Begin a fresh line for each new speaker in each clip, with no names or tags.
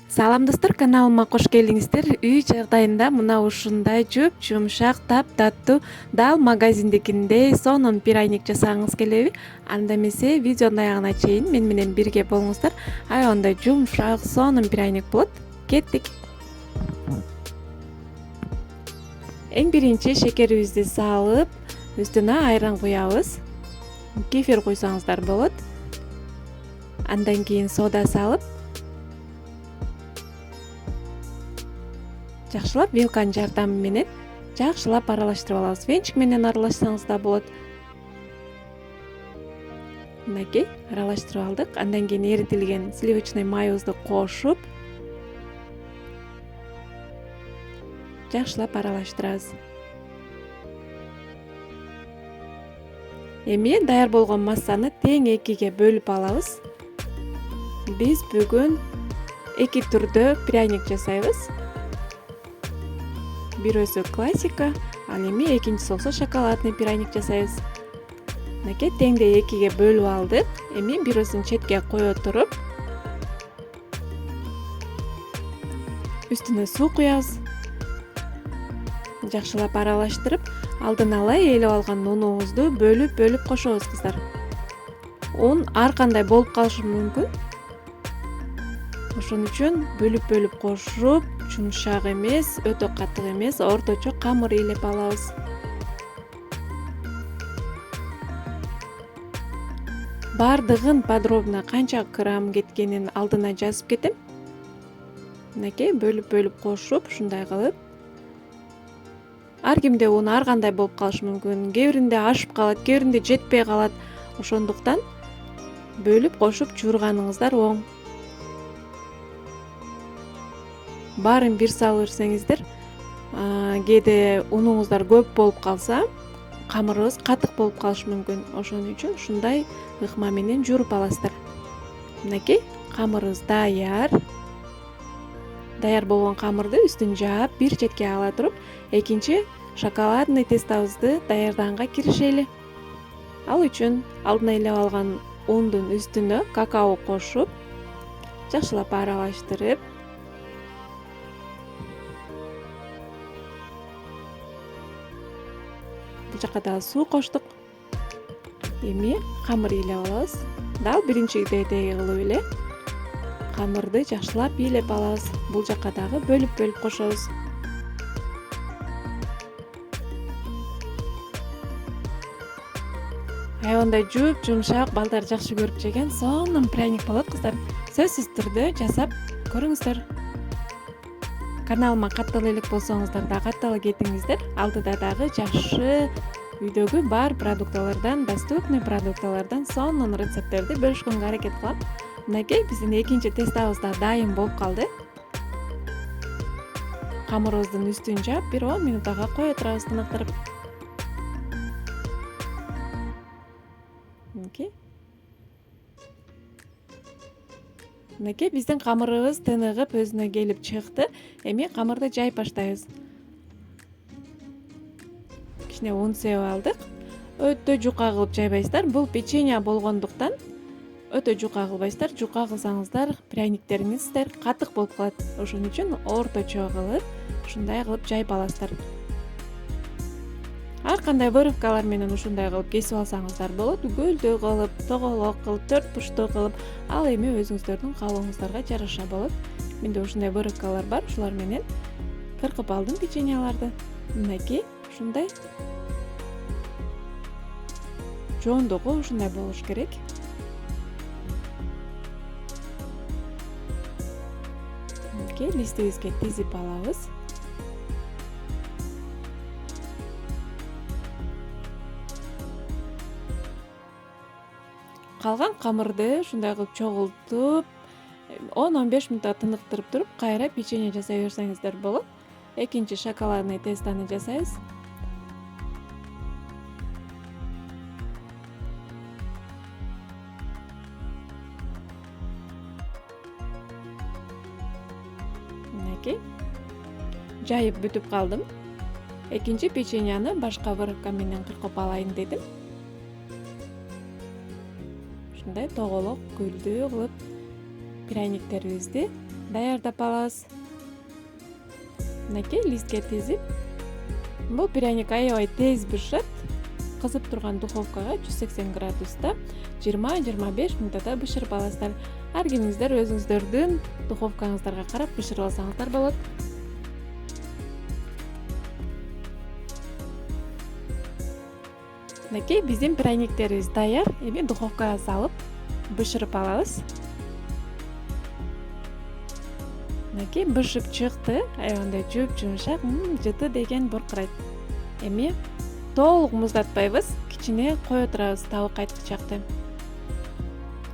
Салам достор, каналыма кош келиңиздер. Үй жагдайында мына ушундай жумшак, таптаттуу, дал магазиндекиндей сонун пирайник жасагыңыз келеби? Анда эмесе видеонун аягына чейин мен менен бирге болуңуздар. Аябындай жумшак, сонун пирайник болот. Кеттик. Эң биринчи шекерибизди салып, үстүнө айран куябыз. Кефир куйсаңыздар болот. Андан кийин сода салып, жакшылап вилканын жардамы менен жакшылап аралаштырып алабыз. Венчик менен аралашсаңыз да болот. Мынакей аралаштырып алдык. Андан кийин эритилген сливочный майыбызды кошуп, жакшылап аралаштырабыз. Эми даяр болгон массаны тең экиге бөлүп алабыз. Биз бүгүн эки түрдө пряник жасайбыз. Бирөөсү классика, ал эми экинчиси болсо шоколадный пряник жасайбыз. Мынакей теңдей экиге бөлүп алдык. Эми бирөөсүн четке кое туруп, үстүнө суу куябыз. Жакшылап аралаштырып, алдын ала ээлеп алган унубузду бөлүп кошобуз кыздар. Un ар кандай болуп калышы мүмкүн. Ошон үчүн бөлүп кошуп, жумшак эмес, өтө катык эмес, орточо камыр ээлеп алабыз. Бардыгын подробно канча грамм кеткенин алдына жазып кетем. Мынакей бөлүп кошуп, ушундай кылып. Ар кимде un ар кандай болуп калышы мүмкүн. Кээ биринде ашып калат, кээ биринде жетпей калат. Ошондуктан бөлүп кошуп жуурганыңыздар оң. Баарын бир салып берсеңиздер, кээде унуңуздар көп болуп калса, камырыбыз катык болуп калышы мүмкүн. Ошон үчүн ушундай ыкма менен жууруп аласыздар. Мынакей камырыбыз даяр. Даяр болгон камырды үстүн жаап, бир четке ала туруп, экинчи шоколадный тестабызды даярдаганга киришели. Ал үчүн алдына ээлеп алган ундун үстүнө какао кошуп, жакшылап аралаштырып, бул жака дагы суу коштук. Эми камыр ээлеп алабыз. Дал биринчидей кылып эле камырды жакшылап ээлеп алабыз. Бул жака дагы бөлүп кошобуз. Аябындай жумшак, балдар жакшы көрүп жеген сонун пряник болот кыздар. Сөзсүз түрдө жасап көрүңүздөр. Каналыма каттала элек болсоңуздар да каттала кетиңиздер. Алдыда дагы жакшы үйдөгү бар продукталардан, доступный продукталардан сонун рецепттерди бөлүшкөнгө аракет кылам. Мынакей биздин экинчи тестабыз да дайым болуп калды. Камырыбыздын үстүн жаап, бир 10 минутага кое турабыз тыныктырып. Мынакей биздин камырыбыз тыныгып өзүнө келип чыкты. Эми камырды жайып баштайбыз. Кичине un сепип алдык. Өтө жука кылып жайбайсыздар. Бул печенье болгондуктан өтө жука кылбайсыздар. Жука кылсаңыздар, пряниктериңиздер катык болуп калат. Ошон үчүн орточо кылып, ушундай кылып жайып аласыздар. Ар кандай вырывкалар менен ушундай кылып кесип алсаңыздар болот. Гүлдүү кылып, тоголок кылып, төрт бурчтуу кылып, ал эми өзүңүздөрдүн каалооңуздарга жараша болот. Менде ушундай вырывкалар бар, ушулар менен кыркып алдым печеньяларды. Мынакей ушундай. Жондугу ушундай болуш керек. Мынакей листибизге тизип алабыз. Калган камырды ушундай кылып чогултуп, 10-15 минутка тыныктырып туруп, кайра печенье жасай берсеңиздер болот. Экинчи шоколадный тестаны жасайбыз. Мынакей жайып бүтүп калдым. Экинчи печеньяны башка вырывка менен кыркып алайын дедим. Ушундай тоголок, гүлдүү кылып пряниктерибизди даярдап алабыз. Мынакей листке тизип, бул пряник аябай тез бышат. Кызып турган духовкага 180 градуста 20-25 мүнөттө бышырып аласыздар. Ар кимиңиздер өзүңүздөрдүн духовкаңыздарга карап бышырып алсаңыздар болот. Мынакей биздин пряниктерибиз даяр. Эми духовкага салып бышырып алабыз. Мынакей бышып чыкты. Аябай жуп-жумшак, жыты деген буркурайт. Эми толук муздатпайбыз, кичине кое турабыз табык кайткычакты.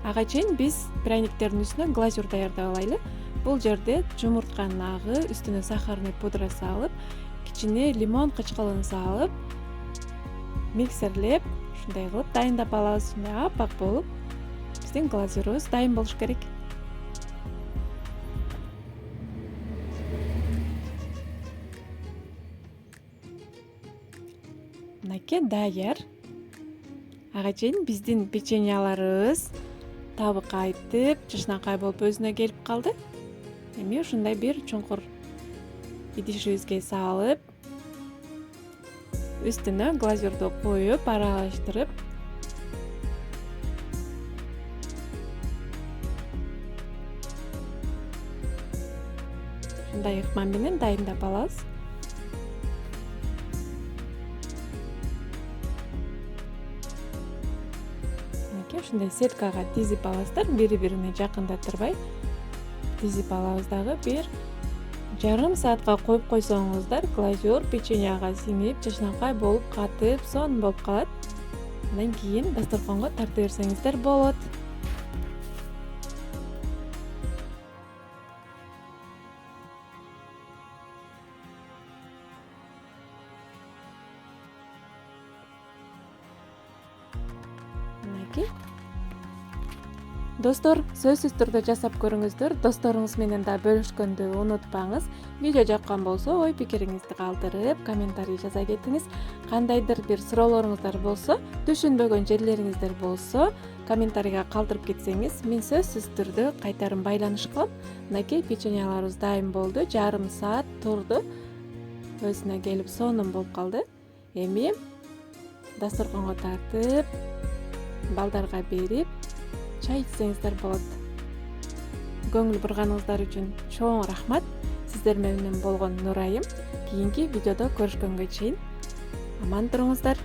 Ага чейин биз пряниктердин үстүнө глазур даярдап алайлы. Бул жерде жумуртканын агы, үстүнө сахарный пудра салып, кичине лимон кычкылын салып, миксерлеп, ушундай кылып дайындап алабыз. Ушундай аппак болуп, биздин глазурубуз дайын болуш керек. Мынакей даяр. Ага чейин биздин печеньяларыбыз табык кайтып, жашынакай болуп өзүнө келип калды. Эми ушундай бир чуңкур идишибизге салып, үстүнө глазурду коюп, аралаштырып, ушундай ыкма менен дайындап алабыз. Ушундай сеткага тизип аласыздар, бири-бирине жакындатырбай тизип алабыз дагы. Бир жарым саатка коюп койсоңуздар, глазур печеньяга сиңип, жашынакай болуп катып, сонун болуп калат. Андан кийин дасторконго тарта берсеңиздер болот. Мынакей. Достор, сөзсүз түрдө жасап көрүңүздөр. Досторуңуз менен да бөлүшкөндү унутпаңыз. Видео жаккан болсо, ой пикириңизди калтырып, комментарий жаза кетиңиз. Кандайдыр бир суроолоруңуздар болсо, түшүнбөгөн жерлериңиздер болсо, комментарийга калтырып кетсеңиз, мен сөзсүз түрдө кайтарым байланыш кылам. Мынакей печеньяларыбыз дайын болду. Жарым саат турду. Өзүнө келип сонун болуп калды. Эми дасторконго тартып, балдарга берип, чай ичсеңиздер болот. Көңүл бурганыңыздар үчүн чоң рахмат. Сиздер менен болгон Нурайым. Кийинки видеодо көрүшкөнгө чейин аман туруңуздар.